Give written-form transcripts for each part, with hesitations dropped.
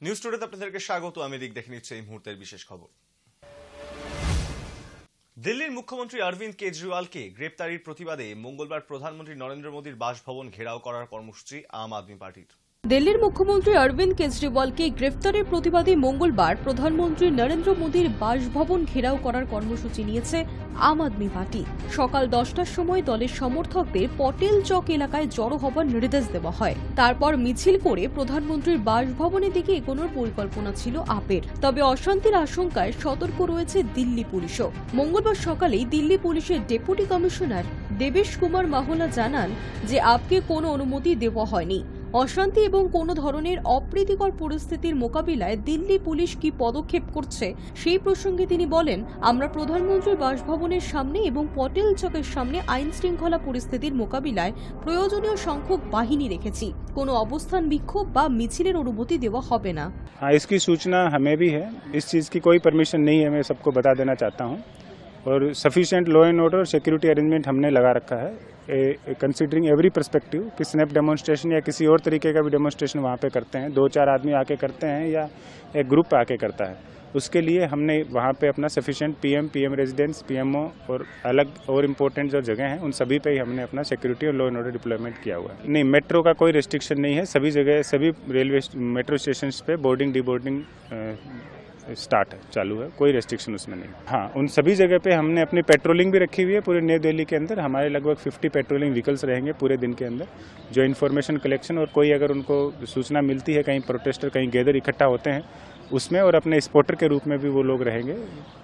News টুডেতে আপনাদেরকে স্বাগত। আমি রিক, দেখে নিচ্ছে এই মুহূর্তের বিশেষ খবর। দিল্লির মুখ্যমন্ত্রী অরবিন্দ কেজরিওয়ালকে গ্রেপ্তারির প্রতিবাদে মঙ্গলবার প্রধানমন্ত্রী নরেন্দ্র মোদীর বাসভবন ঘেরাও করার কর্মসূচি আম আদমি পার্টির। দিল্লির মুখ্যমন্ত্রী অরবিন্দ কেজরিওয়ালকে গ্রেফতারের প্রতিবাদে মঙ্গলবার প্রধানমন্ত্রী নরেন্দ্র মোদীর বাসভবন ঘেরাও করার কর্মসূচি নিয়েছে আম আদমি পার্টি। সকাল 10টার সময় দলের সমর্থকদের পটেল চক এলাকায় জড়ো হবার নির্দেশ দেওয়া হয়। তারপর মিছিল করে প্রধানমন্ত্রীর বাসভবনের দিকে এগোনোর পরিকল্পনা ছিল আপের। তবে অশান্তির আশঙ্কায় সতর্ক রয়েছে দিল্লি পুলিশও। মঙ্গলবার সকালেই দিল্লি পুলিশের ডেপুটি কমিশনার দেবেশ কুমার মাহলা জানান যে আপকে কোনো অনুমতি দেওয়া হয়নি। অশান্তি এবং কোনো ধরনের অপ্রীতিকর পরিস্থিতির মোকাবিলায় দিল্লি পুলিশ কি পদক্ষেপ করছে সেই প্রসঙ্গে তিনি বলেন, আমরা প্রধানমন্ত্রীর বাসভবনের সামনে এবং পটেল চকের সামনে আইন শৃঙ্খলা পরিস্থিতির মোকাবিলায় প্রয়োজনীয় সংখ্যক বাহিনী রেখেছি। কোনো অবস্থান বিক্ষোভ বা মিছিলের অনুমতি দেওয়া হবে না। इसकी सूचना हमें भी है। इस चीज़ की कोई परमिशन नहीं है, मैं सबको बता देना चाहता हूँ। और sufficient law and order security arrangement हमने लगा रखा है, कंसीडरिंग एवरी पर्सपेक्टिव कि स्नैप डेमोन्स्ट्रेशन या किसी और तरीके का भी डेमोन्स्ट्रेशन वहाँ पे करते हैं, 2-4 आदमी आके करते हैं या एक ग्रुप आके करता है, उसके लिए हमने वहाँ पे अपना सफिशिएंट पीएम रेजिडेंस, पीएमओ और अलग और इम्पोर्टेंट जो जगह हैं उन सभी पे ही हमने अपना सिक्योरिटी और लॉ एंड ऑर्डर डिप्लॉयमेंट किया हुआ है। नहीं, मेट्रो का कोई रेस्ट्रिक्शन नहीं है। सभी जगह, सभी रेलवे मेट्रो स्टेशन पे बोर्डिंग डिबोर्डिंग स्टार्ट है, चालू है, कोई रेस्ट्रिक्शन उसमें नहीं। हाँ, उन सभी जगह पे हमने अपनी पेट्रोलिंग भी रखी हुई है। पूरे नई दिल्ली के अंदर हमारे लगभग 50 पेट्रोलिंग व्हीकल्स रहेंगे पूरे दिन के अंदर, जो इन्फॉर्मेशन कलेक्शन और कोई अगर उनको सूचना मिलती है कहीं प्रोटेस्टर कहीं गैदर इकट्ठा होते हैं उसमें, और अपने स्पॉटर के रूप में भी वो लोग रहेंगे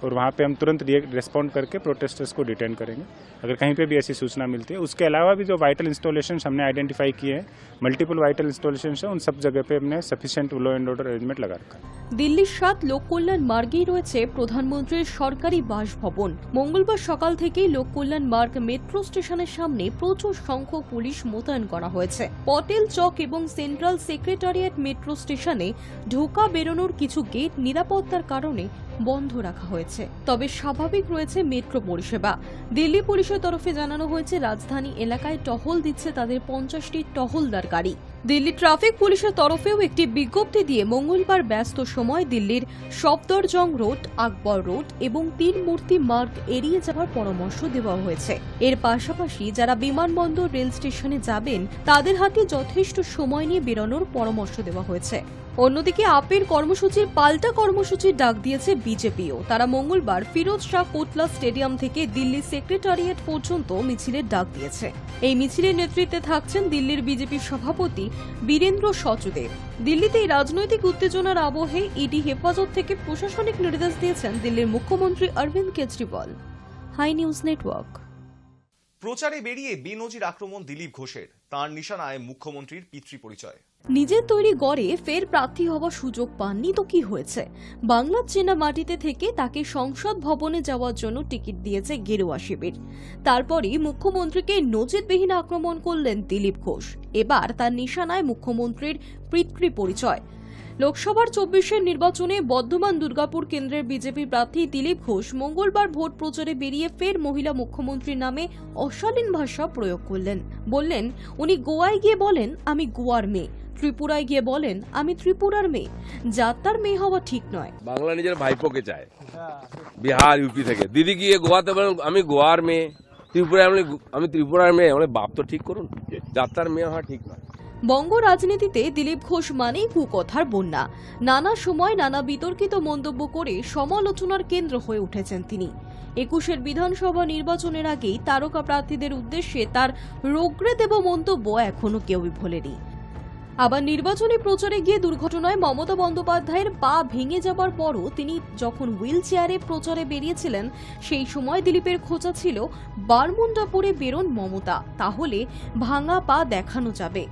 और वहाँ पे हम तुरंत रिस्पॉन्ड करके प्रोटेस्टर्स को डिटेन करेंगे अगर कहीं पे भी ऐसी सूचना मिलती है। उसके अलावा भी जो वाइटल इंस्टॉलेशंस हमने आइडेंटिफाई किए हैं, मल्टीपल वाइटल इंस्टॉलेशंस हैं, उन सब जगह पे हमने sufficient law and order arrangement लगा रखा है। দিল্লির 7 লোককল্যাণ মার্গেই রয়েছে প্রধানমন্ত্রীর সরকারি বাসভবন। মঙ্গলবার সকাল থেকেই লোককল্যাণ মার্গ মেট্রো স্টেশনের সামনে প্রচুর সংখ্যক পুলিশ মোতায়েন করা হয়েছে। পটেল চক এবং সেন্ট্রাল সেক্রেটারিয়েট মেট্রো স্টেশনে ঢোকা বেরোনোর কিছু গেট নিরাপত্তার কারণে বন্ধ রাখা হয়েছে। তবে স্বাভাবিক রয়েছে মেট্রো পরিষেবা। দিল্লি পুলিশের তরফে জানানো হয়েছে রাজধানী এলাকায় টহল দিচ্ছে তাদের 50টি টহলদার গাড়ি। দিল্লি ট্রাফিক পুলিশের তরফেও একটি বিজ্ঞপ্তি দিয়ে মঙ্গলবার ব্যস্ত সময় দিল্লির সফদরজং রোড, আকবর রোড এবং তিন মূর্তি মার্গ এড়িয়ে যাওয়ার পরামর্শ দেওয়া হয়েছে। এর পাশাপাশি যারা বিমানবন্দর রেল স্টেশনে যাবেন তাদের হাতে যথেষ্ট সময় নিয়ে বেরোনোর পরামর্শ দেওয়া হয়েছে। অন্যদিকে আপের কর্মসূচির পাল্টা কর্মসূচির ডাক দিয়েছে বিজেপিও। তারা মঙ্গলবার ফিরোজ শাহ কোটলা স্টেডিয়াম থেকে দিল্লি সেক্রেটারিয়েট পর্যন্ত মিছিলের ডাক দিয়েছে। এই মিছিলের নেতৃত্বে থাকছেন দিল্লির বিজেপির সভাপতি বীরেন্দ্র সচদেব। দিল্লিতে রাজনৈতিক উত্তেজনার আবহে ইডি হেফাজত থেকে প্রশাসনিক নির্দেশ দিয়েছেন দিল্লির মুখ্যমন্ত্রী Arvind Kejriwal. Hi news Network. প্রচারে বেরিয়ে বেনজির আক্রমণ দিলীপ ঘোষের, তার নিশানায় মুখ্যমন্ত্রীর পিতৃ পরিচয়। নিজের তৈরি গড়ে ফের প্রার্থী হওয়ার সুযোগ পাননি তো কি হয়েছে? বাংলার চেনা মাটিতে থেকে তাকে সংসদ ভবনে যাওয়ার জন্য টিকিট দিয়েছে গেরুয়া শিবির। তারপরই মুখ্যমন্ত্রীকে নজিরবিহীন আক্রমণ করলেন দিলীপ ঘোষ। এবার তার নিশানায় মুখ্যমন্ত্রীর পিতৃ পরিচয়। লোকসভার 24-এর নির্বাচনে বর্ধমান দুর্গাপুর কেন্দ্রের বিজেপি প্রার্থী দিলীপ ঘোষ মঙ্গলবার ভোট প্রচারে বেরিয়ে ফের মহিলা মুখ্যমন্ত্রীর নামে অশালীন ভাষা প্রয়োগ করলেন। বললেন, উনি গোয়ায় গিয়ে বলেন আমি গোয়ার মেয়ে, ত্রিপুরায় গিয়ে বলেন আমি ত্রিপুরার মেয়ে। যাত্রার মেয়ে হওয়া ঠিক নয়। বাংলা নিজের ভাইপোকে চায়, বিহার ইউপি থেকে। দিদি গিয়ে গোয়াতে বলেন আমি গোয়ার মেয়ে, ত্রিপুরায় আমি ত্রিপুরার মেয়ে। মানে বাপ তো ঠিক করুন, যাত্রার মেয়ে হওয়া ঠিক নয়। বঙ্গ রাজনীতিতে দিলীপ ঘোষ মানেই কুকথার বন্যা। নানা সময় নানা বিতর্কিত মন্তব্য করে সমালোচনার কেন্দ্র হয়ে উঠেছেন তিনি। 21-এর বিধানসভা নির্বাচনের আগেই তারকা প্রার্থীদের উদ্দেশ্যে তার রোগড়ে দেব মন্তব্য এখনো কেউই ভোলেনি। আবার নির্বাচনী প্রচারে গিয়ে দুর্ঘটনায় মমতা বন্দ্যোপাধ্যায়ের পা ভেঙে যাবার পরও তিনি যখন হুইল চেয়ারে প্রচারে বেরিয়েছিলেন সেই সময় দিলীপের খোঁচা ছিল বারমুন্ডা পরে বেরোন মমতা, তাহলে ভাঙা পা দেখানো যাবে।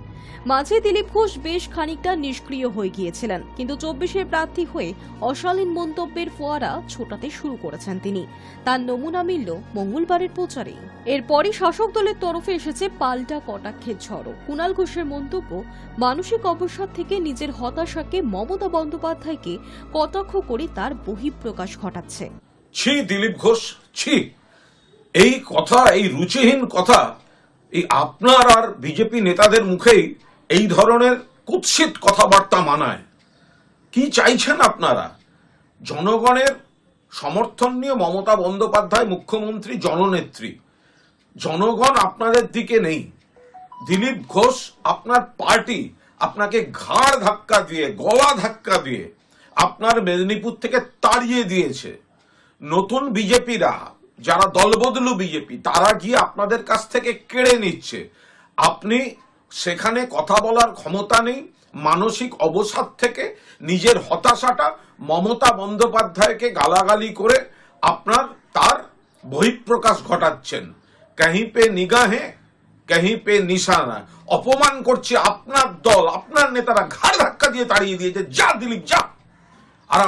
মাঝে দিলীপ ঘোষ বেশ খানিকটা নিষ্ক্রিয় হয়ে গিয়েছিলেন, কিন্তু 24-এর প্রার্থী হয়ে অশালীন মন্তব্যের ফোয়ারা ছোটাতে শুরু করেছেন তিনি। তার নমুনা মিলল মঙ্গলবারের প্রচারে। এরপরই শাসক দলের তরফে এসেছে পাল্টা কটাক্ষের ঝড়। কুণাল ঘোষের মন্তব্য মানসিক অবসাদ থেকে নিজের হতাশাকে মমতা বন্দ্যোপাধ্যায়কে কটাক্ষ করে তার বহিঃপ্রকাশ ঘটাচ্ছে। ছি দিলীপ ঘোষ, ছি! এই কথা, এই রুচিহীন কথা এই আপনার আর বিজেপি নেতাদের মুখেই এই ধরনের কুৎসিত কথাবার্তা মানায়। কি চাইছেন আপনারা? জনগণের সমর্থন নিয়ে মমতা বন্দ্যোপাধ্যায় মুখ্যমন্ত্রী, জননেত্রী। জনগণ আপনাদের দিকে নেই। দিলীপ ঘোষ আপনার পার্টি আপনাকে ঘাড় ধাক্কা দিয়ে, গলা ধাক্কা দিয়ে আপনার মেদিনীপুর থেকে তাড়িয়ে দিয়েছে। নতুন বিজেপিরা, যারা দলবদলু বিজেপি, তারা গিয়ে আপনাদের কাছ থেকে কেড়ে নিচ্ছে। আপনি সেখানে কথা বলার ক্ষমতা নেই। মানসিক অবসাদ থেকে নিজের হতাশাটা মমতা বন্দ্যোপাধ্যায়কে গালাগালি করে আপনার তার বহিঃপ্রকাশ ঘটাচ্ছেন। কहीं पे নিগাহে, কहीं पे নিশানা। অপমান করছে আপনার দল, আপনার নেতারা ঘাড় ধাক্কা দিয়ে তাড়িয়ে দিয়েছে, যা দিলীপ যা। আর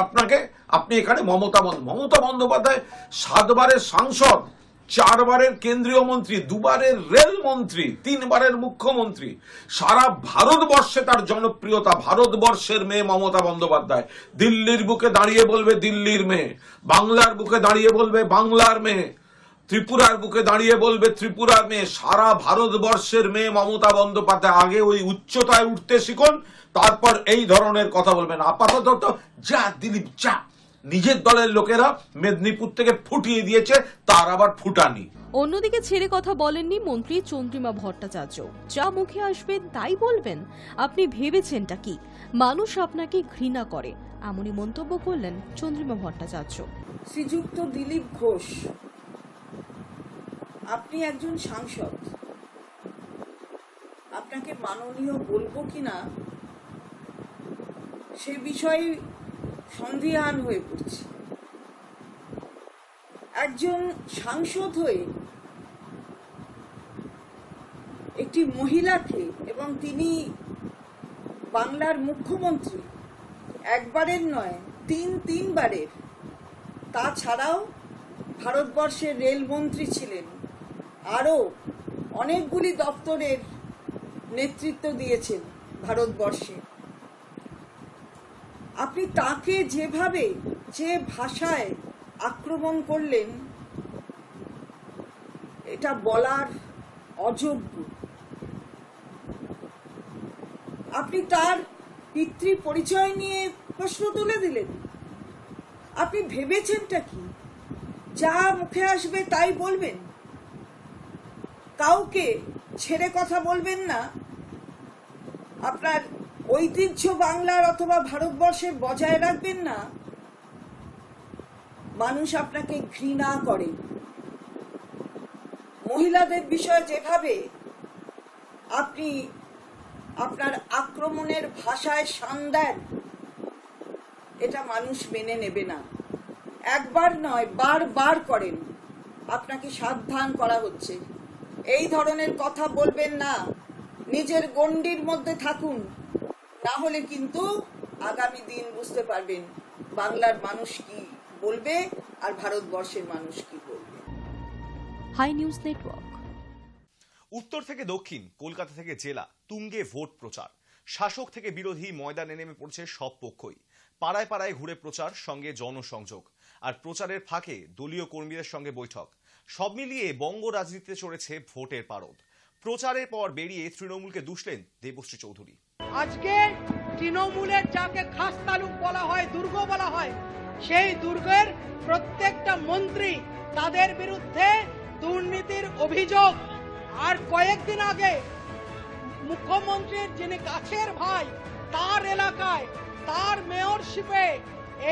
আপনি এখানে মমতা বন্দ্যোপাধ্যায় 7 বারের সাংসদ, 4 বারের কেন্দ্রীয় মন্ত্রী, 2 বারের রেল মন্ত্রী, 3 বারের মুখ্যমন্ত্রী। সারা ভারতবর্ষে তার জনপ্রিয়তা। ভারতবর্ষের মেয়ে মমতা বন্দ্যোপাধ্যায় দিল্লির বুকে দাঁড়িয়ে বলবে দিল্লির মেয়ে, বাংলার বুকে দাঁড়িয়ে বলবে বাংলার মেয়ে, ত্রিপুরার বুকে দাঁড়িয়ে বলবে ত্রিপুরার মেয়ে। সারা ভারতবর্ষের মেয়ে মমতা বন্দ্যোপাধ্যায়। আগে ওই উচ্চতায় উঠতে শিখুন, তারপর এই ধরনের কথা বলবেন। আপাতত তো যা দিলীপ যা। নিজের দলের লোকেরা মেদিনীপুর থেকে ফুটিয়ে দিয়েছে, তার আবার ফুটানি। অন্যদিকে ছেড়ে কথা বলেননি মন্ত্রী চন্দ্রিমা ভট্টাচার্য। যা মুখে আসবেন তাই বলবেন। আপনি ভেবেছেনটা কি? মানুষ আপনাকে ঘৃণা করে, এমনই মন্তব্য করলেন চন্দ্রিমা ভট্টাচার্য। শ্রীযুক্ত দিলীপ ঘোষ, আপনি একজন সাংসদ। আপনাকে মাননীয় বলবো কিনা সে বিষয়ে সন্দিহান হয়ে পড়ছি। একজন সাংসদ হয়ে একটি মহিলাকে, এবং তিনি বাংলার মুখ্যমন্ত্রী, একবারের নয় 3 বারের, তাছাড়াও ভারতবর্ষের রেলমন্ত্রী ছিলেন, আরও অনেকগুলি দপ্তরের নেতৃত্ব দিয়েছেন ভারতবর্ষে। আপনি তাকে যেভাবে, যে ভাষায় আক্রমণ করলেন, এটা বলার অযোগ্য। আপনি তার পিতৃ পরিচয় নিয়ে প্রশ্ন তুলে দিলেন। আপনি ভেবেছেনটা কি? যা মুখে আসবে তাই বলবেন, কাউকে ছেড়ে কথা বলবেন না। আপনার ঐতিহ্য বাংলার অথবা ভারতবর্ষের বজায় রাখবেন না। মানুষ আপনাকে ঘৃণা করে। মহিলাদের বিষয়ে যেভাবে আপনি আপনার আক্রমণের ভাষায় শান দেন, এটা মানুষ মেনে নেবে না। একবার নয়, বারবার করেন। আপনাকে সাবধান করা হচ্ছে। এই ধরনের কথা বলবেন না। নিজের গণ্ডির মধ্যে থাকুন, না হলে কিন্তু আগামী দিন বুঝতে পারবেন বাংলার মানুষ কি বলবে আর ভারতবর্ষের মানুষ কি বলবে। Hi news Network. উত্তর থেকে দক্ষিণ, কলকাতা থেকে জেলা, তুঙ্গে ভোট প্রচার। শাসক থেকে বিরোধী ময়দানে নেমে পড়ছে সব পক্ষই। পাড়ায় পাড়ায় ঘুরে প্রচার, সঙ্গে জনসংযোগ। আর প্রচারের ফাঁকে দলীয় কর্মীদের সঙ্গে বৈঠক। সব মিলিয়ে বঙ্গ রাজনীতিতে চড়েছে ভোটের পারদ। প্রচারের পর বেরিয়ে তৃণমূলকে দুষলেন দেবশ্রী চৌধুরী। আজকে তৃণমূলের যাকে খাস তালুক বলা হয়, দুর্গ বলা হয়, সেই দুর্গের প্রত্যেকটা মন্ত্রী, তাদের বিরুদ্ধে দুর্নীতির অভিযোগ। আর কয়েকদিন আগে মুখ্যমন্ত্রীর যিনি কাছের ভাই, তার এলাকায়, তার মেয়রশিপে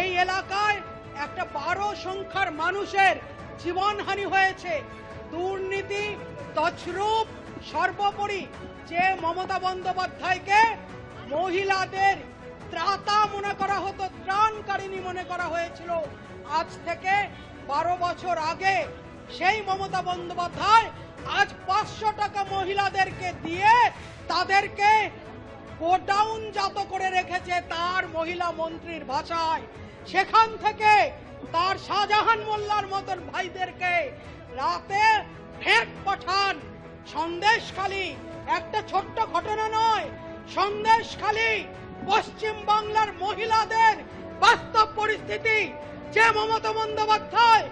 এই এলাকায় একটা 12 সংখ্যার মানুষের জীবনহানি হয়েছে। দুর্নীতি তছরূপ। সর্বোপরি যে মমতা বন্দ্যোপাধ্যায়কে মহিলাদের ত্রাতা মনে করা হতো, ত্রাণকারিণী মনে করা হয়েছিল, আজ থেকে 12 বছর আগে সেই মমতা বন্দ্যোপাধ্যায় আজ 500 টাকা মহিলাদেরকে দিয়ে তাদেরকে গোডাউন জাত করে রেখেছে তার মহিলা মন্ত্রীর ভাষায়। সেখান থেকে তার শাহজাহান মোল্লার মতন ভাইদেরকে রাতে ভেট পাঠান। সন্দেশখালী একটা ছোট্ট ঘটনা নয়। সন্দেশখালী পশ্চিম বাংলার মহিলাদের বাস্তব পরিস্থিতি। যে মমতা বন্দ্যোপাধ্যায়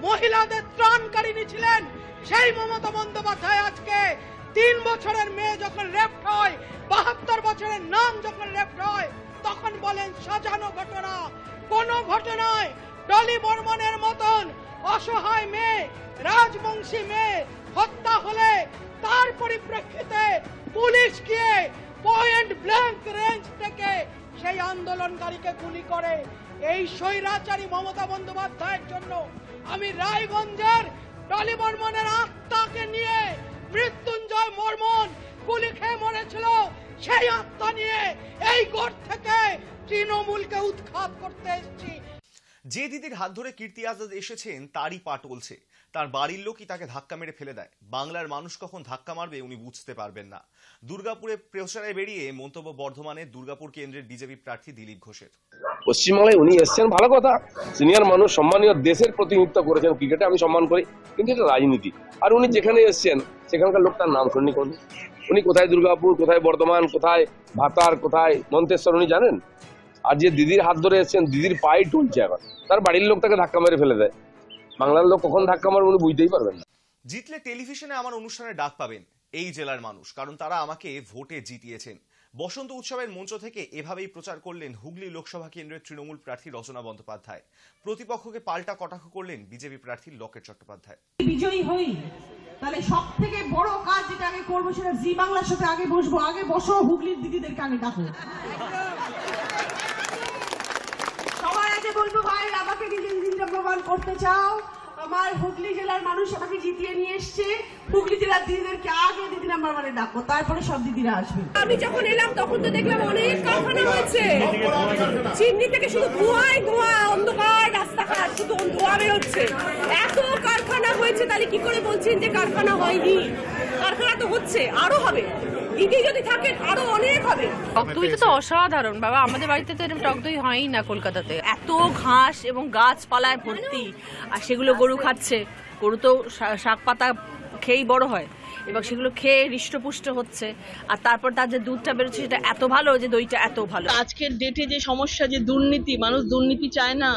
মহিলাদের ত্রাণকারিণী ছিলেন, সেই মমতা বন্দ্যোপাধ্যায় আজকে 3 বছরের মেয়ে যখন রেপ হয়, 72 বছরের নাম যখন রেপ হয়, তখন বলেন সাজানো ঘটনা। কোন ঘটনায় ডলি বর্মনের মতন অসহায় মেয়ে, রাজবংশী মেয়ে হত্যা হলে তার পরিপ্রেক্ষিতে পুলিশ গিয়ে পয়েন্ট ব্ল্যাঙ্ক রেঞ্জ থেকে সেই আন্দোলনকারীকে গুলি করে। এই স্বৈরাচারী মমতা বন্দ্যোপাধ্যায়ের জন্য আমি রায়গঞ্জের ডলি বর্মনের আত্মাকে নিয়ে, মৃত্যুঞ্জয় বর্মন গুলি খেয়ে মরেছিল, সেই আত্মা নিয়ে এই গড় থেকে তৃণমূলকে উৎখাত করতে এসেছি। যে দিদির হাত ধরে কীর্তি আজাদ এসেছেন তারই পা টলছে। তার বাড়ির লোকই তাকে ধাক্কা মেরে ফেলে দেয়। বাংলার মানুষ কখন ধাক্কা মারবে উনি বুঝতে পারবেন না। দুর্গাপুরে প্রচারে বেরিয়ে মন্তব্য বর্ধমানের দুর্গাপুর কেন্দ্রের বিজেপি প্রার্থী দিলীপ ঘোষের। পশ্চিমবাংলায় উনি এসছেন ভালো কথা, সিনিয়র মানুষ, সম্মানীয়, দেশের প্রতিনিধিত্ব করেছেন, ক্রিকেটে আমি সম্মান করি, কিন্তু এটা রাজনীতি। আর উনি যেখানে এসছেন সেখানকার লোকটার নাম শুননি কোন? উনি কোথায় দুর্গাপুর, কোথায় বর্ধমান, কোথায় ভাতার, কোথায় মন্তেশ্বর উনি জানেন? আর যে দিদির হাত ধরে এসছেন, দিদির পায়ে টলছে এখন, তার বাড়ির লোক তাকে ধাক্কা মেরে ফেলে দেয়। বাংলার লোক কখন ধাক্কা মারবে উনি বুঝতেই পারবেন না। জিতলে টেলিভিশনে আমার অনুষ্ঠানে ডাক পাবেন এই জেলার মানুষ, কারণ তারা আমাকে ভোটে জিতিয়েছেন। বসন্ত উৎসবের মঞ্চ থেকে এভাবেই প্রচার করলেন হুগলি লোকসভা কেন্দ্রের তৃণমূল প্রার্থী রচনা বন্দ্যোপাধ্যায়। প্রতিপক্ষকে পাল্টা কটাক্ষ করলেন বিজেপি প্রার্থী লকেট চট্টোপাধ্যায়। বিজয়ী হই, তাহলে সব থেকে বড় কাজ যেটা আগে করবো সেটা জি বাংলার সাথে আগে বসবো। আগে বসো, হুগলির দিদিদেরকে আগে ডাকো। সবার আগে বলবো, ভাই আমাকে দিদিরা প্রমাণ করতে চাও, আমার হুগলি জেলার মানুষ আমাকে জিতিয়ে নিয়ে এসছে, হুগলি জেলার দিদিদেরকে আগে দিদি নাম্বার মানে ডাকো, তারপরে সব দিদিরা আসবে। আমি যখন এলাম তখন তো দেখলাম অনেক কারখানা হয়েছে, চিমনি থেকে শুধু ধোঁয়াই ধোঁয়া, অন্ধকার রাস্তাঘাট, শুধু ধোঁয়া বেরোচ্ছে। এত কারখানা হয়েছে, তাহলে কি করে বলছেন যে কারখানা হয়নি? কারখানা তো হচ্ছে, আরো হবে। দিদি যদি থাকেন আরো অনেক হবে। টক দইটা তো অসাধারণ বাবা, আমাদের বাড়িতে তো এরকম টক দই হয়ই না কলকাতাতে। এত ঘাস এবং গাছপালায় ভর্তি, আর সেগুলো গরু খাচ্ছে। গরু তো শাক পাতা খেয়েই বড় হয়, এবং সেগুলো খেয়ে হৃষ্টপুষ্ট হচ্ছে। আর তারপর তার যে দুধটা বেরোচ্ছে সেটা এত ভালো, যে দইটা এত ভালো। আজকের ডেটে যে সমস্যা, যে দুর্নীতি, মানুষ দুর্নীতি চায় না,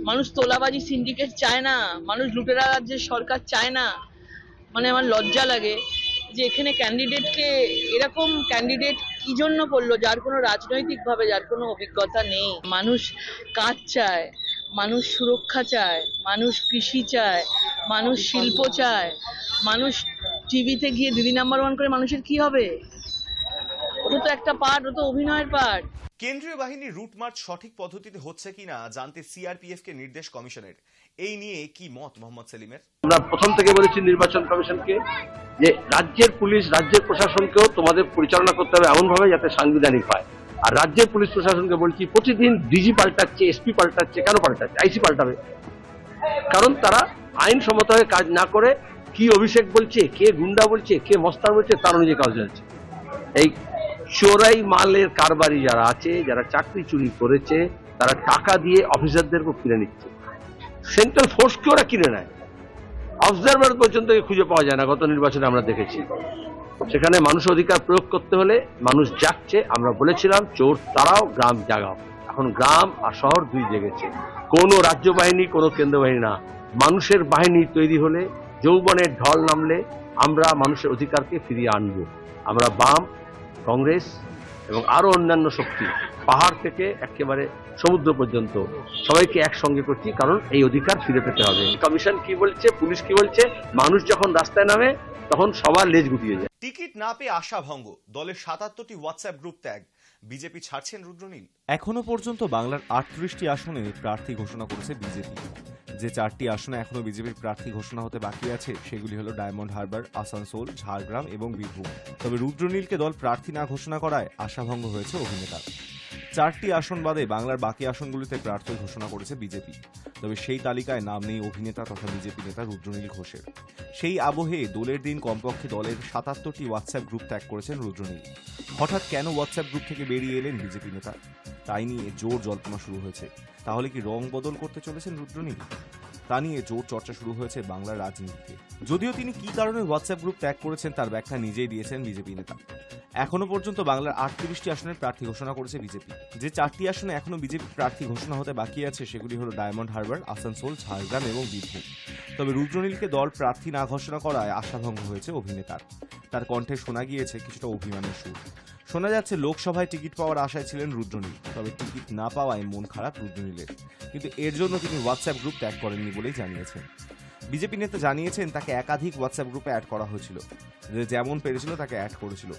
মানুষ তোলাবাজি সিন্ডিকেট চায় না, মানুষ লুটেরা রাজ্যের সরকার চায় না। মানে আমার লজ্জা লাগে যে এখানে ক্যান্ডিডেটকে, এরকম ক্যান্ডিডেট কি জন্য করলো যার কোনো রাজনৈতিকভাবে যার কোনো অভিজ্ঞতা নেই। মানুষ কাজ চায়, মানুষ সুরক্ষা চায়, মানুষ কৃষি চায়, মানুষ শিল্প চায়। মানুষ টিভিতে গিয়ে দিদি নাম্বার ওয়ান করে মানুষের কি হবে? ওটা তো একটা পার্ট, ওটা তো অভিনয়ের পার্ট। কেন্দ্রীয় বাহিনীর রুট মার্চ সঠিক পদ্ধতিতে হচ্ছে কিনা জানতে সিআরপিএফ কে নির্দেশ কমিশনের। এই নিয়ে কি মত মোহাম্মদ সেলিমের? আমরা প্রথম থেকে বলেছি নির্বাচন কমিশনকে যে রাজ্যের পুলিশ, রাজ্যের প্রশাসনকেও তোমাদের পরিচালনা করতে হবে এমন ভাবে যাতে সাংবিধানিক হয়। আর রাজ্যের পুলিশ প্রশাসনকে বলছি, প্রতিদিন ডিজি পাল্টাচ্ছে, এসপি পাল্টাচ্ছে, কেন পাল্টাচ্ছে? আইসি পাল্টাবে, কারণ তারা আইনসম্মতভাবে কাজ না করে কি অভিষেক বলছে, কে গুন্ডা বলছে, কে মস্তান বলছে, তার অনুযায়ী কাজ হচ্ছে। এই চোরাই মালের কারবারি যারা আছে, যারা চাকরি চুরি করেছে, তারা টাকা দিয়ে অফিসারদেরকে কিনে নিচ্ছে। সেন্ট্রাল ফোর্সকে ওরা কিনে নেয়, অবজারভার পর্যন্ত খুঁজে পাওয়া যায় না। গত নির্বাচনে আমরা দেখেছি, সেখানে মানুষ অধিকার প্রয়োগ করতে হলে মানুষ যাচ্ছে। আমরা বলেছিলাম চোর তারাও, গ্রাম জাগাও। এখন গ্রাম আর শহর দুই জেগেছে। কোনো রাজ্য বাহিনী, কোনো কেন্দ্র বাহিনী না, মানুষের বাহিনী তৈরি হলে, যৌবনের ঢল নামলে আমরা মানুষের অধিকারকে ফিরিয়ে আনবো। আমরা বাম, কংগ্রেস এবং আরো অন্যান্য শক্তি, পাহাড় থেকে একেবারে সমুদ্র পর্যন্ত সবাইকে একসঙ্গে করছি, কারণ এই অধিকার ফিরে পেতে হবে। কমিশন কি বলছে, পুলিশ কি বলছে, মানুষ যখন রাস্তায় নামে তখন সবার লেজ গুটিয়ে যায়। টিকিট না পেয়ে আশাভঙ্গ, দলের ৭৭টি হোয়াটসঅ্যাপ গ্রুপ ত্যাগ, বিজেপি ছাড়ছেন রুদ্রনীল। এখনো পর্যন্ত বাংলার ৩৮টি আসনে প্রার্থী ঘোষণা করেছে বিজেপি। যে 4টি আসনে এখনো বিজেপির প্রার্থী ঘোষণা হতে বাকি আছে সেগুলি হলো ডায়মন্ড হারবার, আসানসোল, ঝাড়গ্রাম এবং বীরভূম। তবে রুদ্রনীলকে দল প্রার্থী না ঘোষণা করায় আশাভঙ্গ হয়েছে অভিনেতার। 4টি আসন বাদে বাংলার বাকি আসনগুলিতে প্রার্থী ঘোষণা করেছে বিজেপি। তবে সেই তালিকায় নাম নেই অভিনেতা তথা বিজেপি নেতা রুদ্রনীল ঘোষের। সেই আবহে দোলের দিন কমপক্ষে দলের ৭৭টি হোয়াটসঅ্যাপ গ্রুপ ত্যাগ করেছেন রুদ্রনীল। হঠাৎ কেন হোয়াটসঅ্যাপ গ্রুপ থেকে বেরিয়ে এলেন বিজেপি নেতা, তাই নিয়ে জোর জল্পনা শুরু হয়েছে। তাহলে কি রং বদল করতে চলেছেন রুদ্রনীল? তা নিয়ে জোর চর্চা শুরু হয়েছে বাংলার রাজনীতিতে। যদিও তিনি কি কারণে হোয়াটসঅ্যাপ গ্রুপ ত্যাগ করেছেন তার ব্যাখ্যা নিজেই দিয়েছেন বিজেপি নেতা। এখনো পর্যন্ত বাংলার ৩৮টি আসনের প্রার্থী ঘোষণা করেছে বিজেপি। যে 4টি আসনে এখনো বিজেপি প্রার্থী ঘোষণা হতে বাকি আছে সেগুলি হলো ডায়মন্ড হারবার, আসানসোল, ঝাড়গ্রাম এবং বীরভূম। তবে রুদ্রনীলকে দল প্রার্থী না ঘোষণা করায় আশাভঙ্গ হয়েছে অভিনেতার। তার কণ্ঠে শোনা গিয়েছে কিছুটা অভিমানের সুর। শোনা যাচ্ছে লোকসভায় টিকিট পাওয়ার আশায় ছিলেন রুদ্রনীল, তবে টিকিট না পাওয়ায় মন খারাপ রুদ্রনীলের। কিন্তু এর জন্য তিনি হোয়াটসঅ্যাপ গ্রুপ ত্যাগ করেননি বলেই জানিয়েছেন। বিজেপি নেতা জানিয়েছেন তাকে একাধিক হোয়াটসঅ্যাপ গ্রুপে অ্যাড করা হয়েছিল, যে যেমন পেরেছিল তাকে অ্যাড করেছিল।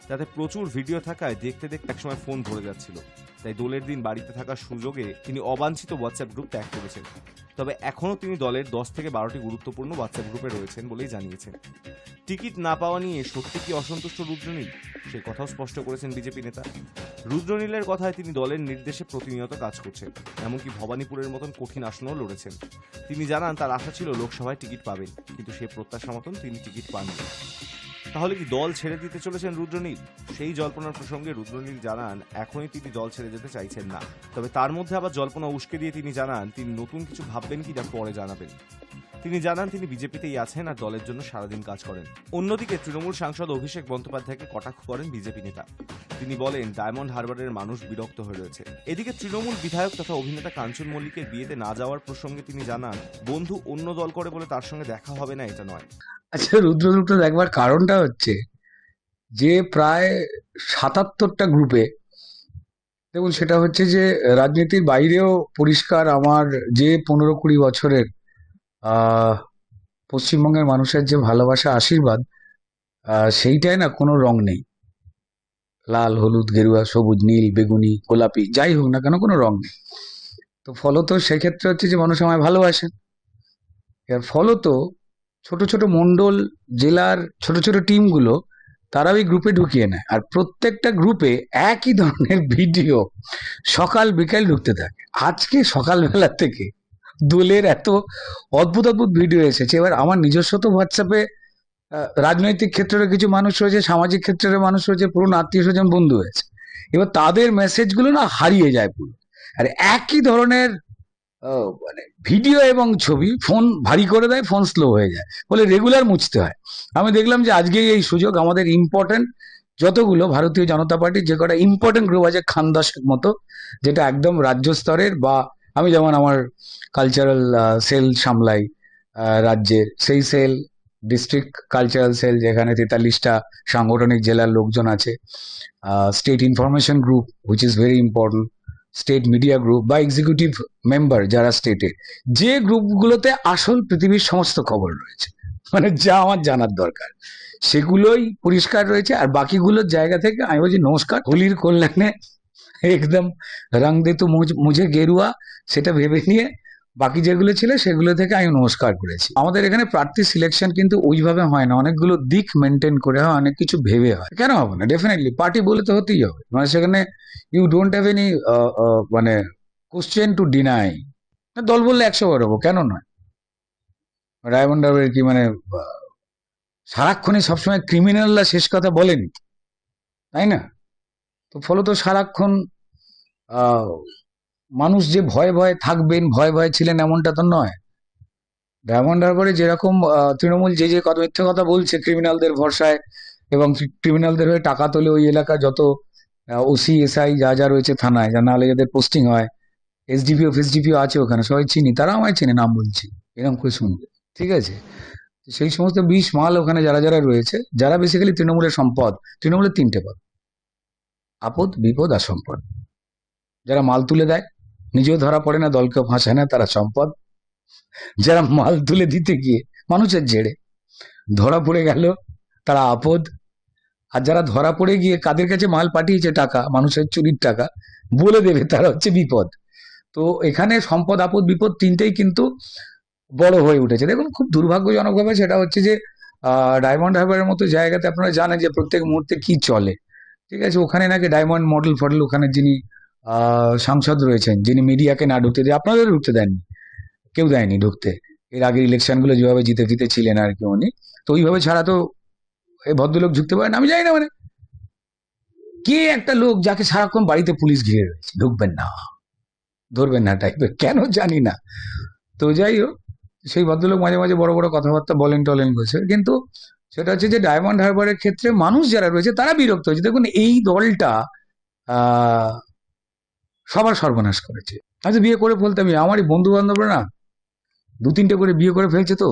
তাতে প্রচুর ভিডিও থাকায় দেখতে দেখতে একসময় ফোন ভরে যাচ্ছিল, তাই দোলের দিন বাড়িতে থাকার সুযোগে তিনি অবাঞ্ছিত হোয়াটসঅ্যাপ গ্রুপ ত্যাগ করেছেন। তবে এখনও তিনি দলের 10 থেকে 12টি গুরুত্বপূর্ণ হোয়াটসঅ্যাপ গ্রুপে রয়েছেন বলেই জানিয়েছেন। টিকিট না পাওয়া নিয়ে সত্যি কি অসন্তুষ্ট রুদ্রনীল, সে কথাও স্পষ্ট করেছেন বিজেপি নেতা। রুদ্রনীলের কথায় তিনি দলের নির্দেশে প্রতিনিয়ত কাজ করছেন, এমনকি ভবানীপুরের মতন কঠিন আসনও লড়েছেন। তিনি জানান তার আশা ছিল লোকসভায় টিকিট পাবেন, কিন্তু সে প্রত্যাশা মতন তিনি টিকিট পাননি। তাহলে কি দল ছেড়ে দিতে চলেছেন রুদ্রনীল? সেই জল্পনার প্রসঙ্গে রুদ্রনীল জানান এখনই তিনি দল ছেড়ে যেতে চাইছেন না, তবে তার মধ্যে আবার জল্পনা উস্কে দিয়ে তিনি জানান তিনি নতুন কিছু ভাববেন কি যা পরে জানাবেন। তিনি জানান তিনি বিজেপিতেই আছেন আর দলের জন্য সারাদিন কাজ করেন। অন্যদিকে তৃণমূল সাংসদ অভিষেক বন্দ্যোপাধ্যায়কে কটাক্ষ করেন বিজেপি নেতা। তিনি বলেন ডায়মন্ড হারবারের মানুষ বিরক্ত হয়ে রয়েছে। এদিকে তৃণমূল বিধায়ক তথা অভিনেতা কাঞ্চন মল্লিকের বিয়েতে না যাওয়ার প্রসঙ্গে তিনি জানান বন্ধু অন্য দল করে বলে তার সঙ্গে দেখা হবে না এটা নয়। আচ্ছা, রুদ্রদূত দেখবার কারণটা হচ্ছে যে প্রায় 77টা গ্রুপে, দেখুন সেটা হচ্ছে যে রাজনীতির বাইরেও পরিষ্কার আমার যে 15-20 বছরের পশ্চিমবঙ্গের মানুষের যে ভালোবাসা আশীর্বাদ, সেইটাই না কোনো রং নেই। লাল, হলুদ, গেরুয়া, সবুজ, নীল, বেগুনি, গোলাপি যাই হোক না কেন কোনো রং নেই। তো ফলত সেক্ষেত্রে হচ্ছে যে মানুষ আমায় ভালোবাসেন। এর ফলত ছোট ছোট মন্ডল, জেলার ছোট ছোট টিমগুলো তারা ওই গ্রুপে ঢুকিয়ে নেয়, আর প্রত্যেকটা গ্রুপে একই ধরনের ভিডিও সকাল বিকাল ঢুকতে থাকে। আজকে সকালবেলা থেকে দোলের এত অদ্ভুত অদ্ভুত ভিডিও এসেছে। এবার আমার নিজস্ব তো হোয়াটসঅ্যাপে রাজনৈতিক ক্ষেত্রের কিছু মানুষ রয়েছে, সামাজিক ক্ষেত্রের মানুষ রয়েছে, পুরনো আত্মীয় স্বজন বন্ধু হয়েছে। এবার তাদের মেসেজগুলো না হারিয়ে যায় পুরো, আর একই ধরনের মানে ভিডিও এবং ছবি ফোন ভারী করে দেয়, ফোন স্লো হয়ে যায়, বলে রেগুলার মুছতে হয়। আমি দেখলাম যে আজকেই এই সুযোগ আমাদের ইম্পর্টেন্ট যতগুলো ভারতীয় জনতা পার্টির যে কটা ইম্পর্টেন্ট গ্রুপ আছে খানদাসের মতো, যেটা একদম রাজ্য স্তরের, বা আমি যেমন আমার কালচারাল সেল সামলাই রাজ্যের, সেই সেল, ডিস্ট্রিক্ট কালচারাল সেল যেখানে 43টা সাংগঠনিক জেলার লোকজন আছে, state information group which is very important, state media group বা এক্সিকিউটিভ মেম্বার যারা স্টেটের, যে গ্রুপগুলোতে আসল পৃথিবীর সমস্ত খবর রয়েছে, মানে যা আমার জানার দরকার সেগুলোই পরিষ্কার রয়েছে। আর বাকিগুলোর জায়গা থেকে আমি বলছি নমস্কার, হোলির কল্যাণে একদম রং দে তো মুঝে গেরুয়া, সেটা ভেবে নিয়ে বাকি যেগুলো ছিল সেগুলো থেকে আমি নমস্কার করেছি। আমাদের এখানে প্রার্থী সিলেকশন কিন্তু ওইভাবে হয় না, অনেকগুলো দিক মেনটেন করে হয়, অনেক কিছু ভেবে হয়। কেন হবে না? ডেফিনেটলি পার্টি বলে তো হতেই হবে, মানে সেখানে ইউ ডোন্ট হ্যাভ এনি মানে কোশ্চেন টু ডিনাই। দল বললে 100 বার হবো, কেন নয়? ডায়মন্ড হারবারের কি মানে সারাক্ষণই সবসময় ক্রিমিনালরা শেষ কথা বলেনি, তাই না? তো ফলত সারাক্ষণ মানুষ যে ভয়ে ভয়ে থাকবেন, ভয়ে ভয়ে ছিলেন এমনটা তো নয়। ডায়মন্ড হারবারে যেরকম তৃণমূল যে যে কথা মিথ্যে কথা বলছে ক্রিমিনালদের ভরসায়, এবং ক্রিমিনালদের হয়ে টাকা তোলে ওই এলাকা যত ওসি এসআই যা যা রয়েছে থানায়, যা নাহলে যাদের পোস্টিং হয়, এসডিপিও ফেসডিপিও আছে ওখানে, সবাই চিনি, তারা আমায় চেনে, নাম বলছি এরকম করে শুনবে, ঠিক আছে? সেই সমস্ত বিষ মাল ওখানে যারা যারা রয়েছে, যারা বেসিক্যালি তৃণমূলের সম্পদ, তৃণমূলের 3টে পদ, আপদ, বিপদ আর সম্পদ। যারা মাল তুলে দেয়, নিজেও ধরা পড়ে না, দলকে ফাঁসায় না, তারা সম্পদ। যারা মাল তুলে দিতে গিয়ে মানুষের জেড়ে ধরা পড়ে গেল, তারা আপদ। আর যারা ধরা পড়ে গিয়ে কাদের কাছে মাল পাঠিয়েছে টাকা, মানুষের চুরির টাকা বলে দেবে, তারা হচ্ছে বিপদ। তো এখানে সম্পদ, আপদ, বিপদ 3টেই কিন্তু বড় হয়ে উঠেছে। দেখুন খুব দুর্ভাগ্যজনকভাবে সেটা হচ্ছে যে ডায়মন্ড হারবারের মতো জায়গাতে আপনারা জানেন যে প্রত্যেক মুহূর্তে কি চলে, ঠিক আছে? ওখানে নাকি ডায়মন্ড মডেল ফডেল, ওখানে যিনি সাংসদ রয়েছেন, যিনি মিডিয়াকে না ঢুকতে দিয়ে, আপনাদের ঢুকতে দেননি, কেউ দেয়নি ঢুকতে, এর আগের ইলেকশনগুলো যেভাবে জিতে ফিতে ছিলেন আর কি উনি, তো ওইভাবে ছাড়া তো এই ভদ্রলোক ঢুকতে পারেন। আমি জানি না মানে কে একটা লোক যাকে সারাক্ষণ বাড়িতে পুলিশ ঘিরে রয়েছে, ঢুকবেন না, ধরবেন না টাইপের, কেন জানি না। তো যাই হোক, সেই ভদ্রলোক মাঝে মাঝে বড় বড় কথাবার্তা বলেন টলেন করছে, কিন্তু সেটা হচ্ছে যে ডায়মন্ড হারবারের ক্ষেত্রে মানুষ যারা রয়েছে তারা বিরক্ত হয়েছে। দেখুন এই দলটা সবার সর্বনাশ করেছে। আচ্ছা, বিয়ে করে ফেলতাম, আমারই বন্ধু বান্ধবরা না 2-3টে করে বিয়ে করে ফেলছে। তো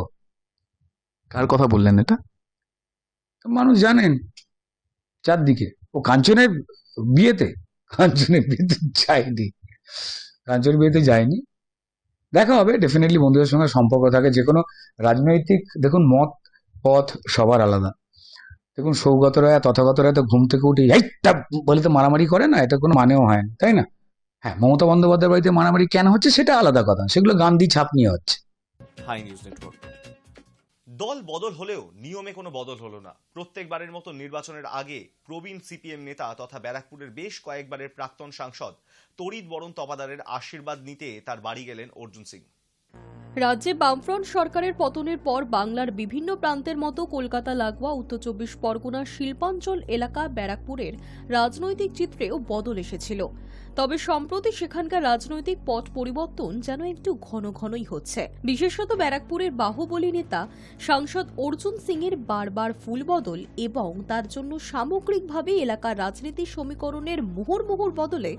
কার কথা বললেন এটা? মানুষ জানেন চারদিকে। ও কাঞ্চনের বিয়েতে যায়নি, কাঞ্চনের বিয়েতে যায়নি। দেখা হবে ডেফিনেটলি, বন্ধুদের সঙ্গে সম্পর্ক থাকে। যে কোনো রাজনৈতিক দেখুন মত পথ সবার আলাদা। দেখুন সৌগত রায় তথাগত রায় তো ঘুম থেকে উঠে এইটা বলে তো মারামারি করে না, এটা কোনো মানেও হয় না, তাই না? হ্যাঁ, মমতা বন্দ্যোপাধ্যায়ের বাড়িতে মারামারি কেন হচ্ছে সেটা আলাদা কথা, সেগুলো গান্ধী ছাপ নিয়ে হচ্ছে। Hi news Network. দল বদল হলেও নিয়মে কোনো বদল হলো না। প্রত্যেকবারের মতো নির্বাচনের আগে প্রবীণ সিপিএম নেতা তথা ব্যারাকপুরের বেশ কয়েকবারের প্রাক্তন সাংসদ তড়িৎ বরণ তপাদারের আশীর্বাদ নিতে তার বাড়ি গেলেন অর্জুন সিং। রাজ্যে বামফ্রন্ট সরকারের পতনের পর বাংলার বিভিন্ন প্রান্তের মতো কলকাতা লাগোয়া উত্তর 24 পরগনার শিল্পাঞ্চল এলাকা ব্যারাকপুরের রাজনৈতিক চিত্রেও বদল এসেছিল। তবে সম্প্রতি সেখানকার রাজনৈতিক পট পরিবর্তন যেন একটু ঘন ঘনই হচ্ছে। বিশেষত ব্যারাকপুরের বাহুবলী নেতা সাংসদ অর্জুন সিং এর বারবার ফুল বদল এবং তার জন্য সামগ্রিকভাবে এলাকার রাজনীতির সমীকরণের মুহুর্মুহুর বদলে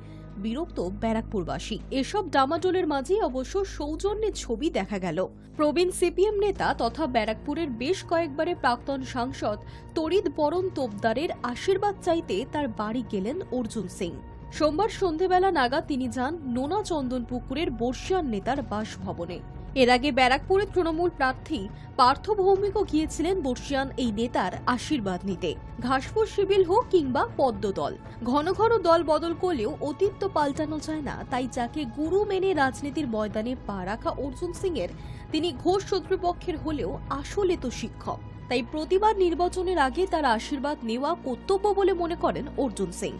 বিরক্ত ব্যারাকপুরবাসী। এসব ডামাডোলের মাঝে অবশ্য সৌজন্যের ছবি দেখা গেল। প্রবীণ সিপিএম নেতা তথা ব্যারাকপুরের বেশ কয়েকবারের প্রাক্তন সাংসদ তড়িৎ বরণ তোপদারের আশীর্বাদ চাইতে তার বাড়ি গেলেন অর্জুন সিং। সোমবার সন্ধেবেলা নাগাদ তিনি যান নোনা চন্দনপুকুরের বর্ষিয়ান নেতার বাসভবনে। এর আগে ব্যারাকপুরের তৃণমূল প্রার্থী পার্থ ভৌমিকও গিয়েছিলেন বর্ষিয়ান এই নেতার আশীর্বাদ নিতে। ঘাসফুস শিবির হোক কিংবা পদ্মদল, ঘন ঘন দল বদল করলেও অতীত তো পাল্টানো যায় না। তাই যাকে গুরু মেনে রাজনীতির ময়দানে পা রাখা অর্জুন সিং এর, তিনি ঘোষ শত্রুপক্ষের হলেও আসলে তো শিক্ষক। তাই প্রতিবার নির্বাচনের আগে তার আশীর্বাদ নেওয়া কর্তব্য বলে মনে করেন অর্জুন সিং।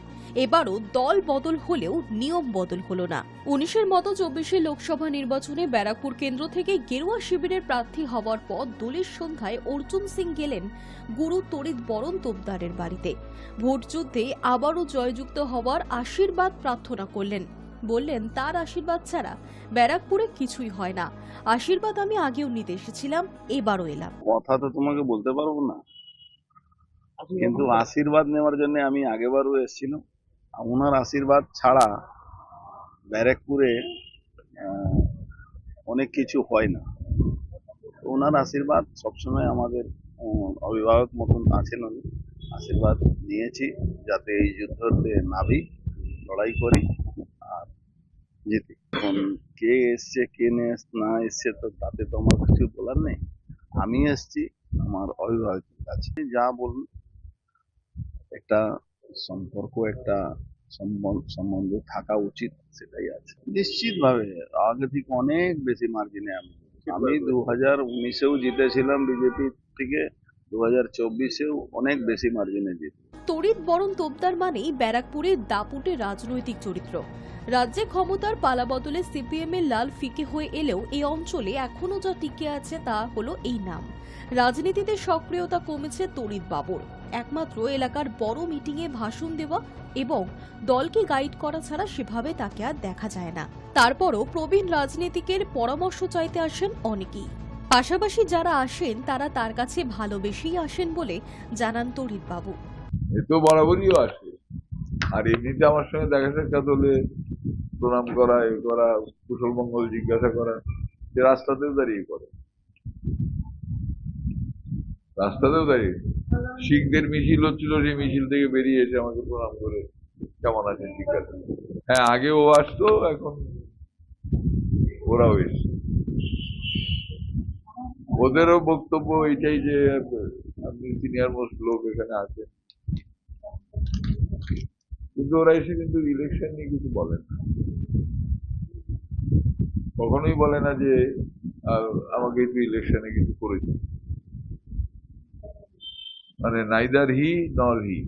এবারও দল বদল হলেও নিয়ম বদল হলো না। 19-এর মতো 24 লোকসভা নির্বাচনে ব্যারাকপুর কেন্দ্র থেকে গেরুয়া শিবিরের প্রার্থী হওয়ার পর দোলের সন্ধ্যায় অর্জুন সিং গেলেন গুরু তড়িৎ বরণ তোপদারের বাড়িতে। ভোট যুদ্ধে আবারও জয়যুক্ত হওয়ার আশীর্বাদ প্রার্থনা করলেন। বললেন তার আশীর্বাদ ছাড়া ব্যারাকপুরে কিছুই হয় না। আশীর্বাদ আমি আগেও নিতে এসেছিলাম, এবারও এলাম। কথা তো তোমাকে বলতে পারবো না, কিন্তু আশীর্বাদ নেওয়ার জন্য আমি আগেবারও এসেছিলাম। ওনার আশীর্বাদ ছাড়া ব্যারাকপুরে অনেক কিছু হয় না। ওনার আশীর্বাদ সবসময় আমাদের অভিভাবক মতন আছেন, উনি আশীর্বাদ নিয়েছি যাতে এই যুদ্ধতে নামি লড়াই করি আর জিতি। এখন কে এসছে কে না এসছে তো তাতে তো আমার কিছু বলার নেই। আমি এসছি আমার অভিভাবকের কাছে, যা বলুন একটা সম্পর্ক একটা সম্বন্ধ থাকা উচিত, সেটাই আছে। নিশ্চিতভাবে আগে থেকে অনেক বেশি মার্জিনে আমি 2019-এও জিতেছিলাম বিজেপি থেকে, 2024-এও অনেক বেশি মার্জিনে জিতে। তড়িৎ বরণ তোপদার মানেই ব্যারাকপুরের দাপুটে রাজনৈতিক চরিত্র। রাজ্যে ক্ষমতার পালাবদলে সিপিএম এর লাল ফিকে হয়ে এলেও এই অঞ্চলে এখনো যা টিকে আছে তা হলো এই নাম। রাজনীতিতে সক্রিয়তা কমেছে তড়িৎ বাবুর। একমাত্র এলাকার বড় মিটিংয়ে ভাষণ দেওয়া এবং দলকে গাইড করা ছাড়া সেভাবে তাকে আর দেখা যায় না। তারপরও প্রবীণ রাজনীতিকের পরামর্শ চাইতে আসেন অনেকেই। পাশাপাশি যারা আসেন তারা তার কাছে ভালোবেসেই আসেন বলে জানান তড়িৎ বাবু। এ তো বরাবরই আসে, আর এমনিতে আমার সঙ্গে দেখা সাক্ষাৎ হলে প্রণাম করা, এ করা, কুশল মঙ্গল জিজ্ঞাসা করা, যে রাস্তাতেও দাঁড়িয়ে করে, রাস্তাতেও দাঁড়িয়ে। শিখদের মিছিল হচ্ছিল, সেই মিছিল থেকে বেরিয়ে এসে আমাকে প্রণাম করে কেমন আছেন জিজ্ঞাসা। হ্যাঁ, আগে ও আসতো, এখন ওরাও এসে। ওদেরও বক্তব্য এটাই যে আপনি সিনিয়র মোস্ট লোক এখানে আছেন, কিন্তু ওরা এসে কিন্তু ইলেকশন নিয়ে কিছু বলে না, কখনোই বলে না যে আমাকে একটু ইলেকশনে কিছু করেছে, মানে নাইদার হি নর হি,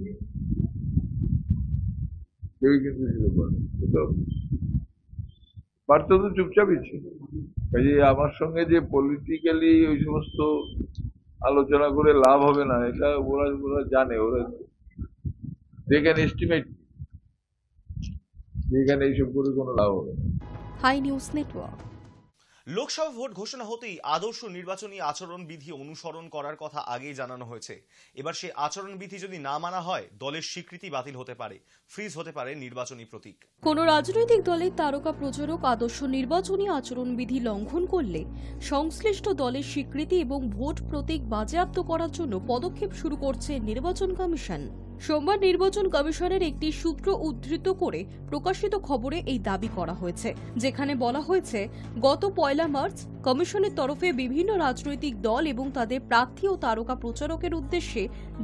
কেউই কিন্তু সেটা বলে। পার্থ তো চুপচাপই ছিল। কাজে আমার সঙ্গে যে পলিটিক্যালি ওই সমস্ত আলোচনা করে লাভ হবে না, এটা ওরা জানে, ওরা they can estimate, এখানে এইসব করে কোনো লাভ হবে না। Hi news Network. Lok Sabha vote ঘোষণা হতেই আদর্শ নির্বাচনী আচরণবিধি অনুসরণ করার কথা আগেই জানানো হয়েছে। এবার সেই আচরণবিধি যদি না মানা হয়, দলের স্বীকৃতি বাতিল হতে পারে, ফ্রিজ হতে পারে নির্বাচনী প্রতীক। কোন রাজনৈতিক দলের তারকা প্রচারক আদর্শ নির্বাচনী আচরণবিধি লঙ্ঘন করলে সংশ্লিষ্ট দলের স্বীকৃতি এবং ভোট প্রতীক বাজেয়াপ্ত করার জন্য পদক্ষেপ শুরু করছে নির্বাচন কমিশন। সোমবার নির্বাচন কমিশনের একটি সূত্র উদ্ধৃত করে প্রকাশিত খবরে এই দাবি করা হয়েছে, যেখানে বলা হয়েছে গত 1 মার্চ কমিশনের তরফে বিভিন্ন রাজনৈতিক দল এবং তাদের প্রার্থী ও তারকা প্রচারকের উদ্দেশ্যে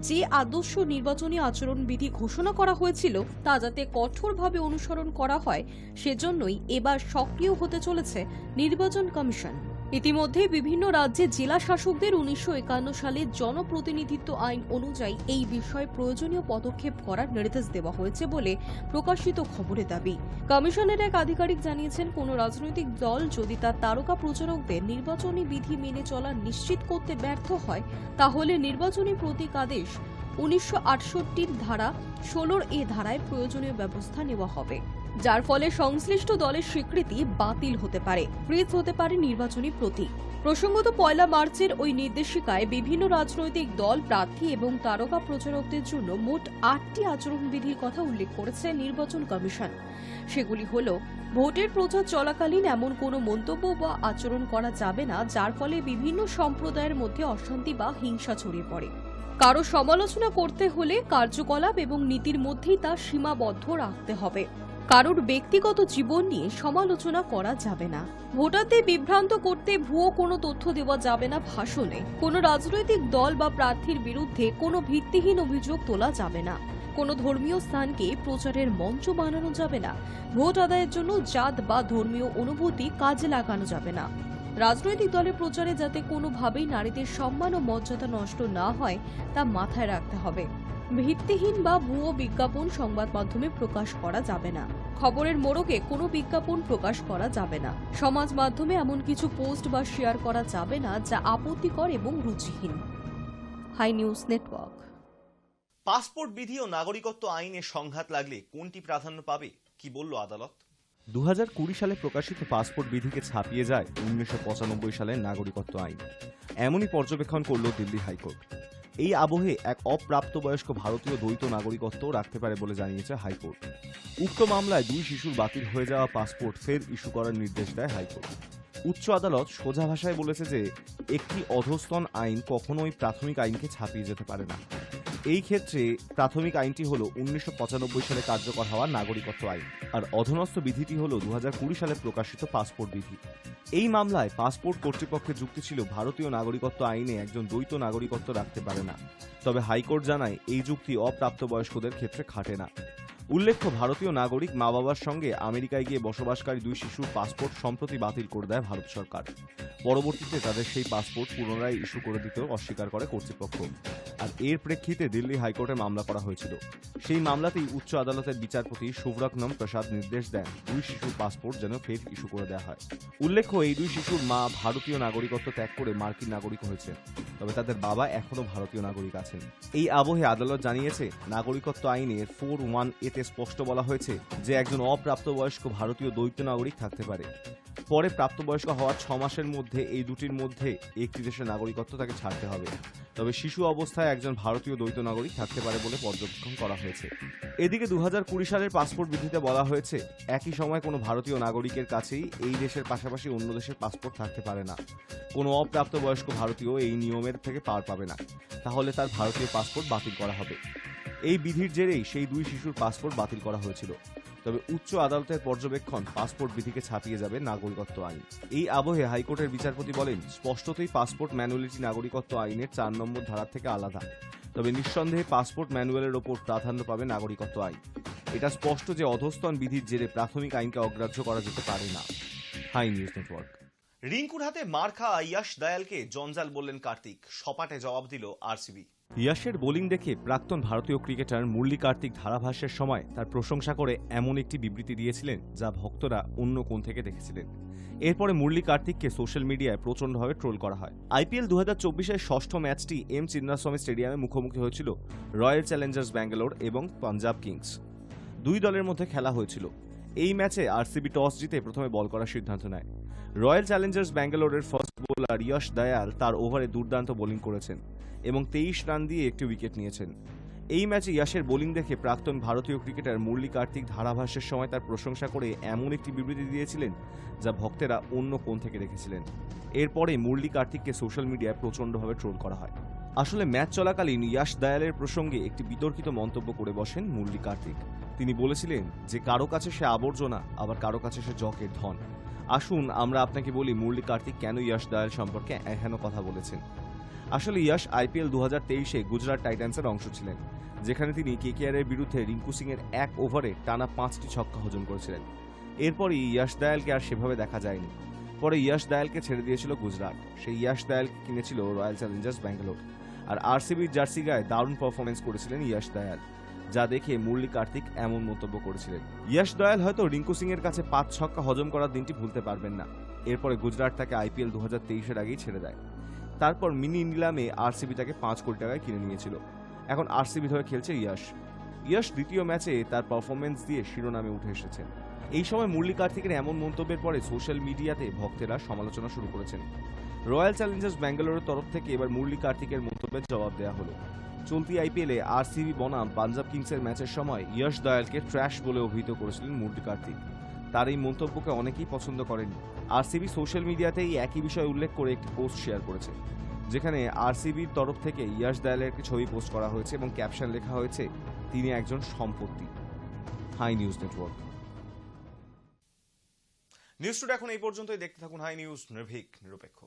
যে আদর্শ নির্বাচনী আচরণবিধি ঘোষণা করা হয়েছিল তা যাতে কঠোরভাবে অনুসরণ করা হয় সেজন্যই এবার সক্রিয় হতে চলেছে নির্বাচন কমিশন। ইতিমধ্যে বিভিন্ন রাজ্যে জেলা শাসকদের 1951 সালে জনপ্রতিনিধিত্ব আইন অনুযায়ী এই বিষয়ে প্রয়োজনীয় পদক্ষেপ করার নির্দেশ দেওয়া হয়েছে বলে প্রকাশিত খবরে দাবি। কমিশনের এক আধিকারিক জানিয়েছেন, কোনো রাজনৈতিক দল যদি তার তারকা প্রচারকদের নির্বাচনী বিধি মেনে চলা নিশ্চিত করতে ব্যর্থ হয় তাহলে নির্বাচনী প্রতীক আদেশ 1968 ধারা 16 ধারায় প্রয়োজনীয় ব্যবস্থা নেওয়া হবে, যার ফলে সংশ্লিষ্ট দলের স্বীকৃতি বাতিল হতে পারে, ফ্রিজ হতে পারে নির্বাচনী প্রতীক। প্রসঙ্গত 1 মার্চের ওই নির্দেশিকায় বিভিন্ন রাজনৈতিক দল, প্রার্থী এবং তারকা প্রচারকদের জন্য মোট 8টি আচরণবিধির কথা উল্লেখ করেছে নির্বাচন কমিশন। সেগুলি হল, ভোটের প্রচার চলাকালীন এমন কোনো মন্তব্য বা আচরণ করা যাবে না যার ফলে বিভিন্ন সম্প্রদায়ের মধ্যে অশান্তি বা হিংসা ছড়িয়ে পড়ে। কারো সমালোচনা করতে হলে কার্যকলাপ এবং নীতির মধ্যেই তা সীমাবদ্ধ রাখতে হবে। কারোর ব্যক্তিগত জীবন নিয়ে সমালোচনা করা যাবে না। ভোটারদের বিভ্রান্ত করতে ভুয়ো কোনো তথ্য দেওয়া যাবে না ভাষণে। কোনো রাজনৈতিক দল বা প্রার্থীর বিরুদ্ধে কোনো ভিত্তিহীন অভিযোগ তোলা যাবে না। কোনো ধর্মীয় স্থানকে প্রচারের মঞ্চ বানানো যাবে না। ভোট আদায়ের জন্য জাত বা ধর্মীয় অনুভূতি কাজে লাগানো যাবে না। রাজনৈতিক দলের প্রচারে যাতে কোনোভাবেই নারীদের সম্মান ও মর্যাদা নষ্ট না হয় তা মাথায় রাখতে হবে। ভিত্তিহীন বা ভুয়ো বিজ্ঞাপন সংবাদ মাধ্যমে প্রকাশ করা যাবে না। খবরের মোড়কে কোনো বিজ্ঞাপন প্রকাশ করা যাবে না। সমাজ মাধ্যমে এমন কিছু পোস্ট বা শেয়ার করা যাবে না যা আপত্তিকর এবং রুচিহীন। High news network. পাসপোর্ট বিধি ও নাগরিকত্ব আইনে সংঘাত লাগলে কোনটি প্রাধান্য পাবে, কি বলল আদালত? 2020 সালে প্রকাশিত পাসপোর্ট বিধিকে ছাপিয়ে যায় 1995 সালের নাগরিকত্ব আইন। এমনই পর্যবেক্ষণ করল দিল্লি হাইকোর্ট। এই আবহে এক অপ্রাপ্তবয়স্ক ভারতীয় দ্বৈত নাগরিকত্ব রাখতে পারে বলে জানিয়েছে হাইকোর্ট। উক্ত মামলায় 2 শিশুর বাতিল হয়ে যাওয়া পাসপোর্ট ফের ইস্যু করার নির্দেশ দেয় হাইকোর্ট। উচ্চ আদালত সোজা ভাষায় বলেছে যে একটি অধস্তন আইন কখনোই প্রাথমিক আইনকে ছাপিয়ে যেতে পারে না। এই ক্ষেত্রে প্রাথমিক আইনটি হল 1995 সালে কার্যকর হওয়া নাগরিকত্ব আইন, আর অধস্তন বিধিটি হল 2020 সালে প্রকাশিত পাসপোর্ট বিধি। এই মামলায় পাসপোর্ট কর্তৃপক্ষের যুক্তি ছিল ভারতীয় নাগরিকত্ব আইনে একজন দ্বৈত নাগরিকত্ব রাখতে পারে না। তবে হাইকোর্ট জানায় এই যুক্তি অপ্রাপ্তবয়স্কদের ক্ষেত্রে খাটে না। উল্লেখ্য, ভারতীয় নাগরিক মা বাবার সঙ্গে আমেরিকায় গিয়ে বসবাসকারী 2 শিশুর পাসপোর্ট সম্প্রতি বাতিল করে দেয় ভারত সরকার। পরবর্তীতে তাদের সেই পাসপোর্ট পুনরায় ইস্যু করে দিতেও অস্বীকার করে কর্তৃপক্ষ। আর এর প্রেক্ষিতে দিল্লি হাইকোর্টে মামলা করা হয়েছিল। সেই মামলাতেই উচ্চ আদালতের বিচারপতি সুব্রতনম প্রসাদ নির্দেশ দেন 2 শিশুর পাসপোর্ট যেন ফের ইস্যু করে দেওয়া হয়। উল্লেখ্য, এই 2 শিশুর মা ভারতীয় নাগরিকত্ব ত্যাগ করে মার্কিন নাগরিক হয়েছে, তবে তাদের বাবা এখনো ভারতীয় নাগরিক আছেন। এই আবহে আদালত জানিয়েছে, নাগরিকত্ব আইনের 4(1)(a) স্পষ্ট বলা হয়েছে যে একজন অপ্রাপ্তবয়স্ক ভারতীয় দ্বৈত নাগরিক থাকতে পারে। পরে প্রাপ্তবয়স্ক হওয়ার 6 মাসের মধ্যে এই দুটির মধ্যে একটি দেশের নাগরিকত্ব তাকে ছাড়তে হবে। তবে শিশু অবস্থায় একজন ভারতীয় দ্বৈত নাগরিক থাকতে পারে বলে পর্যবেক্ষণ করা হয়েছে। এদিকে 2020 সালের পাসপোর্ট বিধিতে বলা হয়েছে, একই সময় কোনো ভারতীয় নাগরিকের কাছেই এই দেশের পাশাপাশি অন্য দেশের পাসপোর্ট থাকতে পারে না। কোনো অপ্রাপ্তবয়স্ক ভারতীয় এই নিয়মের থেকে পার পাবে না, তাহলে তার ভারতীয় পাসপোর্ট বাতিল করা হবে। এই বিধির জেরেই সেই 2 শিশুর পাসপোর্ট বাতিল করা হয়েছিল। তবে উচ্চ আদালতের পর্যবেক্ষণ, পাসপোর্ট বিধিকে ছাপিয়ে যাবে নাগরিকত্ব আইন। এই আবহে হাইকোর্টের বিচারপতি বলেন, স্পষ্টতই পাসপোর্ট ম্যানুয়ালিটি নাগরিকত্ব আইনের 4 নম্বর ধারা থেকে আলাদা। তবে নিঃসন্দেহে পাসপোর্ট ম্যানুয়ালের ওপর প্রাধান্য পাবে নাগরিকত্ব আইন। এটা স্পষ্ট যে অধস্তন বিধির জেরে প্রাথমিক আইনকে অগ্রাহ্য করা যেতে পারে না। Hi news network. রিঙ্কুর হাতে মার খাওয়া ইয়াশ দয়ালকে জঞ্জাল বললেন কার্তিক, সপাটে জবাব দিল আরসিবি। ইয়াশের বোলিং দেখে প্রাক্তন ভারতীয় ক্রিকেটার মুরলী কার্তিক ধারাভাষ্যের সময় তার প্রশংসা করে এমন একটি বিবৃতি দিয়েছিলেন যা ভক্তরা অন্য কোণ থেকে দেখেছিলেন। এরপরে মুরলী কার্তিককে সোশ্যাল মিডিয়ায় প্রচণ্ডভাবে ট্রোল করা হয়। আইপিএল 2024-এর ষষ্ঠ ম্যাচটি এম চিন্নাস্বামী স্টেডিয়ামে মুখোমুখি হয়েছিল রয়্যাল চ্যালেঞ্জার্স ব্যাঙ্গালোর এবং পাঞ্জাব কিংস। 2 দলের মধ্যে খেলা হয়েছিল। এই ম্যাচে আরসিবি টস জিতে প্রথমে বল করার সিদ্ধান্ত নেয়। রয়্যাল চ্যালেঞ্জার্স ব্যাঙ্গালোরের ফার্স্ট বোলার ইয়াশ দয়াল তার ওভারে দুর্দান্ত বোলিং করেছেন এবং 23 রান দিয়ে একটি উইকেট নিয়েছেন। এই ম্যাচে ইয়াশের বোলিং দেখে প্রাক্তন ভারতীয় ক্রিকেটার মুরলী কার্তিক ধারাভাষ্যের সময় তার প্রশংসা করে এমন একটি বিবৃতি দিয়েছিলেন যা ভক্তেরা অন্য কোণ থেকে দেখেছিলেন। এরপরে মুরলী কার্তিককে সোশ্যাল মিডিয়ায় প্রচণ্ডভাবে ট্রোল করা হয়। আসলে ম্যাচ চলাকালীন ইয়াশ দয়ালের প্রসঙ্গে একটি বিতর্কিত মন্তব্য করে বসেন মুরলী কার্তিক। তিনি বলেছিলেন যে কারো কাছে সে আবর্জনা, আবার কারো কাছে সে জকের ধন। আসুন আমরা আপনাকে বলি মুরলী কার্তিক কেন ইয়াশ দয়াল সম্পর্কে এহেন কথা বলেছেন। আসলে ইয়াশ IPL 2023-এ গুজরাট টাইটান্সের অংশ ছিলেন, যেখানে তিনি KKR-এর বিরুদ্ধে রিঙ্কু সিংয়ের 1 ওভারে টানা 5টি ছক্কা হজম করেছিলেন। এরপরই ইয়াশ দয়ালকে আর সেভাবে দেখা যায়নি। পরে ইয়াশ দয়ালকে ছেড়ে দিয়েছিল গুজরাট। সেই ইয়াশ দয়ালকে কিনেছিল রয়্যাল চ্যালেঞ্জার্স ব্যাঙ্গালোর। আর RCBর জার্সি গায়ে দারুণ পারফরমেন্স করেছিলেন ইয়াশ দয়াল, যা দেখে মুরলী কার্তিক এমন মন্তব্য করেছিলেন। ইয়াশ দয়াল হয়তো রিঙ্কু সিং এর কাছে 5 ছক্কা হজম করার দিনটি ভুলতে পারবেন না। এরপরে গুজরাট তাকে IPL 2023-এর আগেই ছেড়ে দেয়। তারপর মিনি নিলামে RCB তাকে 5 কোটি টাকায় কিনে নিয়েছিল। এখন RCB হয়ে খেলছে ইয়াশ। ইয়াশ দ্বিতীয় ম্যাচে তার পারফরমেন্স দিয়ে শিরোনামে উঠে এসেছেন। এই সময় মুরলী কার্তিকের এমন মন্তব্যের পরে সোশ্যাল মিডিয়াতে ভক্তেরা সমালোচনা শুরু করেছেন। রয়্যাল চ্যালেঞ্জার্স ব্যাঙ্গালোরের তরফ থেকে এবার মুরলী কার্তিকের মন্তব্যের জবাব দেওয়া হলো। চলতি IPL-এ RCB বনাম পাঞ্জাব কিংসের ম্যাচের সময় ইয়াশ দয়ালকে ট্র্যাশ বলে অভিহিত করেছিলেন মুরলী কার্তিক। তার এই মন্তব্যকে অনেকেই পছন্দ করেনি। RCB সোশ্যাল মিডিয়াতে এই একই বিষয় উল্লেখ করে একটি পোস্ট শেয়ার করেছে, যেখানে RCBর তরফ থেকে ইয়াশ দয়ালের একটি ছবি পোস্ট করা হয়েছে এবং ক্যাপশন লেখা হয়েছে, তিনি একজন সম্পত্তি। Hi news Network. News today এখন এই পর্যন্তই। দেখতে থাকুন হাই নিউজ, নির্ভীক নিরপেক্ষ।